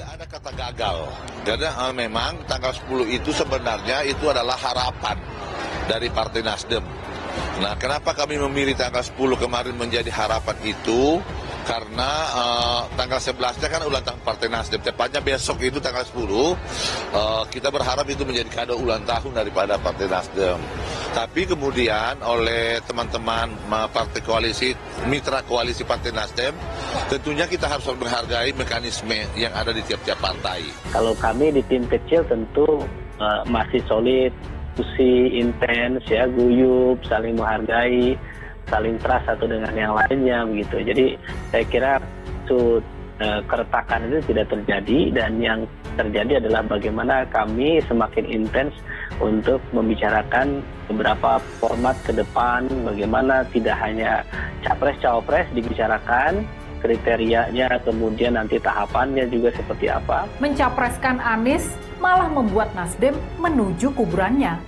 ada kata gagal. Karena memang tanggal 10 itu sebenarnya itu adalah harapan dari Partai Nasdem. Nah, kenapa kami memilih tanggal 10 kemarin menjadi harapan itu? Karena tanggal 11-nya kan ulang tahun Partai Nasdem. Tepatnya besok itu tanggal 10, kita berharap itu menjadi kado ulang tahun daripada Partai Nasdem. Tapi kemudian oleh teman-teman partai koalisi, mitra koalisi Partai Nasdem, tentunya kita harus menghargai mekanisme yang ada di tiap-tiap partai. Kalau kami di tim kecil tentu masih solid, diskusi intens, ya, guyup, saling menghargai, saling trust satu dengan yang lainnya begitu. Jadi saya kira keretakan itu tidak terjadi, dan yang terjadi adalah bagaimana kami semakin intens untuk membicarakan beberapa format ke depan, bagaimana tidak hanya capres-cawapres dibicarakan, kriterianya, kemudian nanti tahapannya juga seperti apa. Mencapreskan Anies malah membuat Nasdem menuju kuburannya,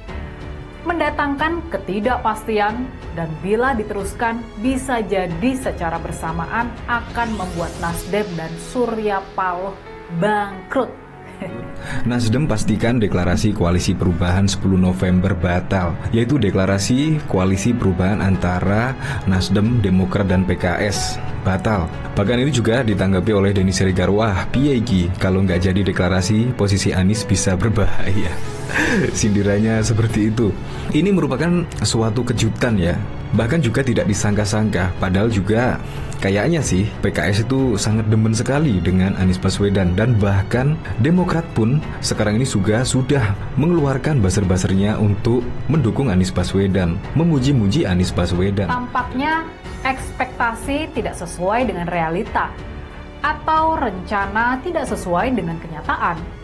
mendatangkan ketidakpastian, dan bila diteruskan bisa jadi secara bersamaan akan membuat Nasdem dan Surya Paloh bangkrut. Nasdem pastikan deklarasi Koalisi Perubahan 10 November batal, yaitu deklarasi Koalisi Perubahan antara Nasdem, Demokrat, dan PKS batal. Bahkan ini juga ditanggapi oleh Denny Siregar, wah piye kalau nggak jadi deklarasi posisi Anies bisa berbahaya. Sindirannya seperti itu. Ini merupakan suatu kejutan ya, bahkan juga tidak disangka-sangka. Padahal juga kayaknya sih PKS itu sangat demen sekali dengan Anies Baswedan, dan bahkan Demokrat pun sekarang ini juga sudah mengeluarkan buzzer-buzzernya untuk mendukung Anies Baswedan, memuji-muji Anies Baswedan. Tampaknya ekspektasi tidak sesuai dengan realita atau rencana tidak sesuai dengan kenyataan.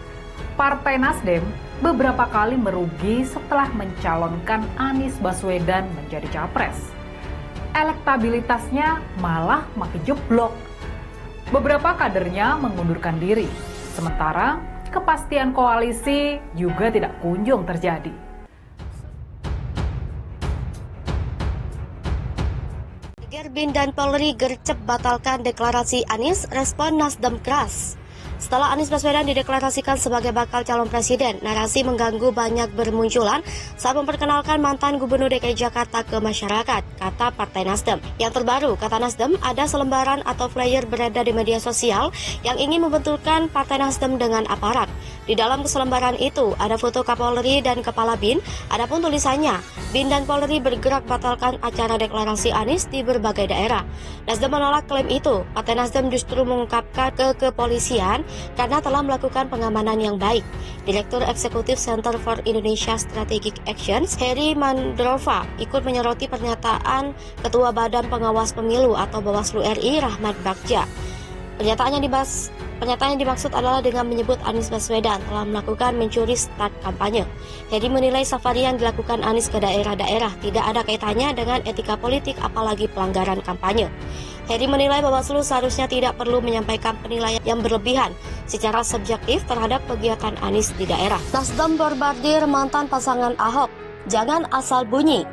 Partai Nasdem beberapa kali merugi setelah mencalonkan Anies Baswedan menjadi capres. Elektabilitasnya malah makin jeblok. Beberapa kadernya mengundurkan diri, sementara kepastian koalisi juga tidak kunjung terjadi. Bin dan Polri gercep batalkan deklarasi Anies, respon Nasdem keras. Setelah Anies Baswedan dideklarasikan sebagai bakal calon presiden, narasi mengganggu banyak bermunculan saat memperkenalkan mantan Gubernur DKI Jakarta ke masyarakat, kata Partai Nasdem. Yang terbaru, kata Nasdem, ada selembaran atau flyer beredar di media sosial yang ingin membenturkan Partai Nasdem dengan aparat. Di dalam keselembaran itu ada foto Kapolri dan Kepala BIN, adapun tulisannya, BIN dan Polri bergerak batalkan acara deklarasi Anies di berbagai daerah. Nasdem menolak klaim itu. Partai Nasdem justru mengungkapkan ke kepolisian karena telah melakukan pengamanan yang baik. Direktur Eksekutif Center for Indonesia Strategic Actions, Heri Mandrova, ikut menyoroti pernyataan Ketua Badan Pengawas Pemilu atau Bawaslu RI, Rahmat Bagja. Pernyataan yang dimaksud adalah dengan menyebut Anies Baswedan telah melakukan mencuri start kampanye. Heri menilai safari yang dilakukan Anies ke daerah-daerah tidak ada kaitannya dengan etika politik apalagi pelanggaran kampanye. Heri menilai Bawaslu seharusnya tidak perlu menyampaikan penilaian yang berlebihan secara subjektif terhadap kegiatan Anies di daerah. Nasdem bombardir mantan pasangan Ahok, jangan asal bunyi.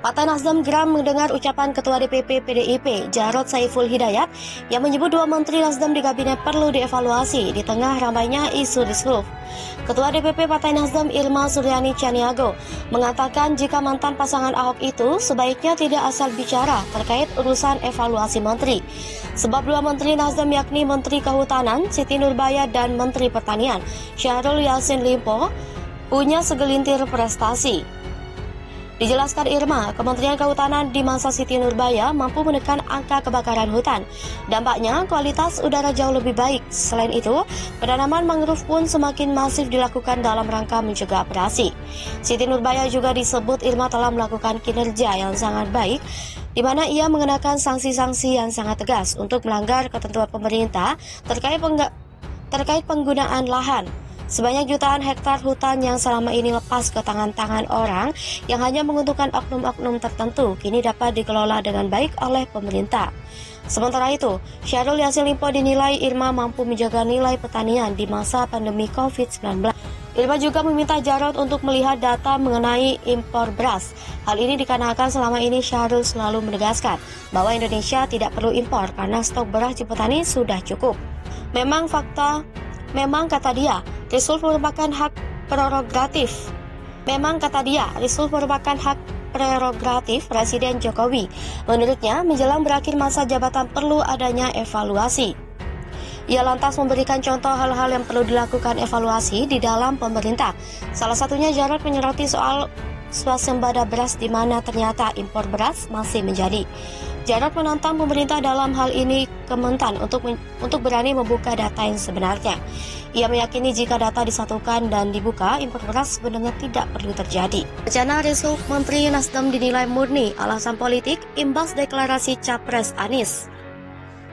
Partai Nasdem geram mendengar ucapan Ketua DPP PDIP Jarod Saiful Hidayat yang menyebut dua menteri Nasdem di kabinet perlu dievaluasi di tengah ramainya isu disrupsi. Ketua DPP Partai Nasdem Irma Suryani Chaniago mengatakan jika mantan pasangan Ahok itu sebaiknya tidak asal bicara terkait urusan evaluasi menteri. Sebab dua menteri Nasdem yakni Menteri Kehutanan Siti Nurbaya dan Menteri Pertanian Syahrul Yassin Limpo punya segelintir prestasi. Dijelaskan Irma, Kementerian Kehutanan di masa Siti Nurbaya mampu menekan angka kebakaran hutan. Dampaknya, kualitas udara jauh lebih baik. Selain itu, penanaman mangrove pun semakin masif dilakukan dalam rangka mencegah abrasi. Siti Nurbaya juga disebut Irma telah melakukan kinerja yang sangat baik, di mana ia mengenakan sanksi-sanksi yang sangat tegas untuk melanggar ketentuan pemerintah terkait penggunaan lahan. Sebanyak jutaan hektar hutan yang selama ini lepas ke tangan-tangan orang yang hanya menguntungkan oknum-oknum tertentu kini dapat dikelola dengan baik oleh pemerintah. Sementara itu, Syahrul Yassin Limpo dinilai Irma mampu menjaga nilai pertanian di masa pandemi COVID-19. Irma juga meminta Jarod untuk melihat data mengenai impor beras. Hal ini dikarenakan selama ini Syahrul selalu menegaskan bahwa Indonesia tidak perlu impor karena stok beras di petani sudah cukup. Memang fakta memang kata dia, Risult merupakan hak prerogatif. Presiden Jokowi. Menurutnya, menjelang berakhir masa jabatan perlu adanya evaluasi. Ia lantas memberikan contoh hal-hal yang perlu dilakukan evaluasi di dalam pemerintah. Salah satunya Jarod menyoroti soal swasembada beras di mana ternyata impor beras masih menjadi. Jarod menantang pemerintah dalam hal ini Kementan untuk berani membuka data yang sebenarnya. Ia meyakini jika data disatukan dan dibuka, impor beras sebenarnya tidak perlu terjadi. Wacana Risult Menteri Nasdem dinilai murni alasan politik imbas deklarasi Capres Anies.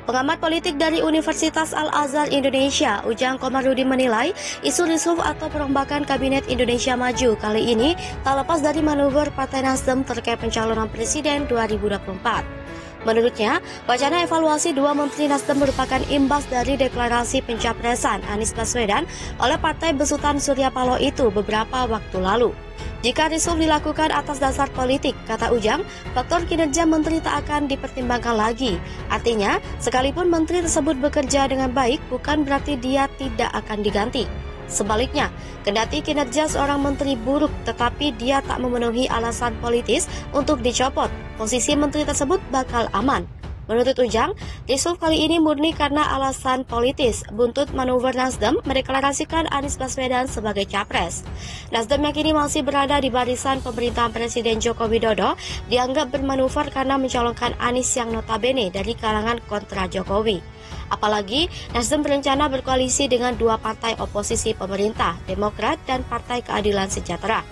Pengamat politik dari Universitas Al-Azhar Indonesia, Ujang Komarudin menilai isu risuf atau perombakan Kabinet Indonesia Maju kali ini tak lepas dari manuver Partai Nasdem terkait pencalonan Presiden 2024. Menurutnya, wacana evaluasi dua Menteri Nasdem merupakan imbas dari deklarasi pencapresan Anies Baswedan oleh Partai Besutan Surya Paloh itu beberapa waktu lalu. Jika risuf dilakukan atas dasar politik, kata Ujang, faktor kinerja menteri tak akan dipertimbangkan lagi. Artinya, sekalipun menteri tersebut bekerja dengan baik, bukan berarti dia tidak akan diganti. Sebaliknya, kendati kinerja seorang menteri buruk tetapi dia tak memenuhi alasan politis untuk dicopot, posisi menteri tersebut bakal aman. Menurut Ujang, risuf kali ini murni karena alasan politis. Buntut manuver Nasdem mendeklarasikan Anies Baswedan sebagai capres. Nasdem yang kini masih berada di barisan pemerintahan Presiden Joko Widodo dianggap bermanuver karena mencalonkan Anies yang notabene dari kalangan kontra Jokowi. Apalagi, Nasdem berencana berkoalisi dengan dua partai oposisi pemerintah, Demokrat dan Partai Keadilan Sejahtera.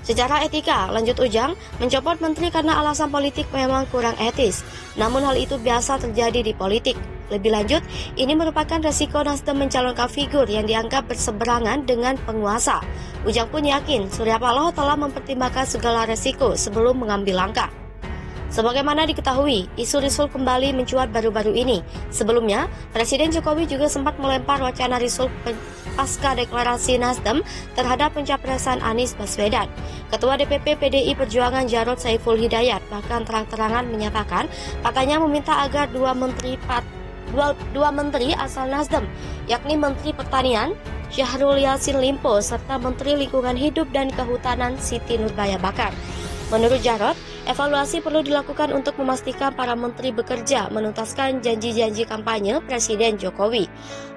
Secara etika, lanjut Ujang, mencopot menteri karena alasan politik memang kurang etis. Namun hal itu biasa terjadi di politik. Lebih lanjut, ini merupakan resiko Nasdem mencalonkan figur yang dianggap berseberangan dengan penguasa. Ujang pun yakin Surya Paloh telah mempertimbangkan segala resiko sebelum mengambil langkah. Sebagaimana diketahui, isu risult kembali mencuat baru-baru ini. Sebelumnya, Presiden Jokowi juga sempat melempar wacana risult pasca deklarasi Nasdem terhadap pencapresan Anies Baswedan. Ketua DPP PDI Perjuangan Jarod Saiful Hidayat bahkan terang-terangan menyatakan partainya meminta agar dua menteri asal Nasdem, yakni Menteri Pertanian Syahrul Yassin Limpo serta Menteri Lingkungan Hidup dan Kehutanan Siti Nurbaya Bakar. Menurut Jarod, evaluasi perlu dilakukan untuk memastikan para menteri bekerja menuntaskan janji-janji kampanye Presiden Jokowi.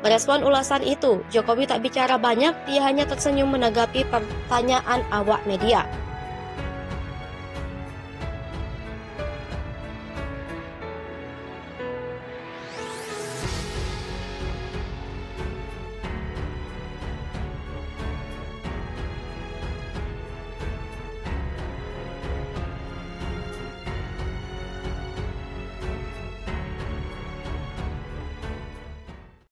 Merespon ulasan itu, Jokowi tak bicara banyak, dia hanya tersenyum menanggapi pertanyaan awak media.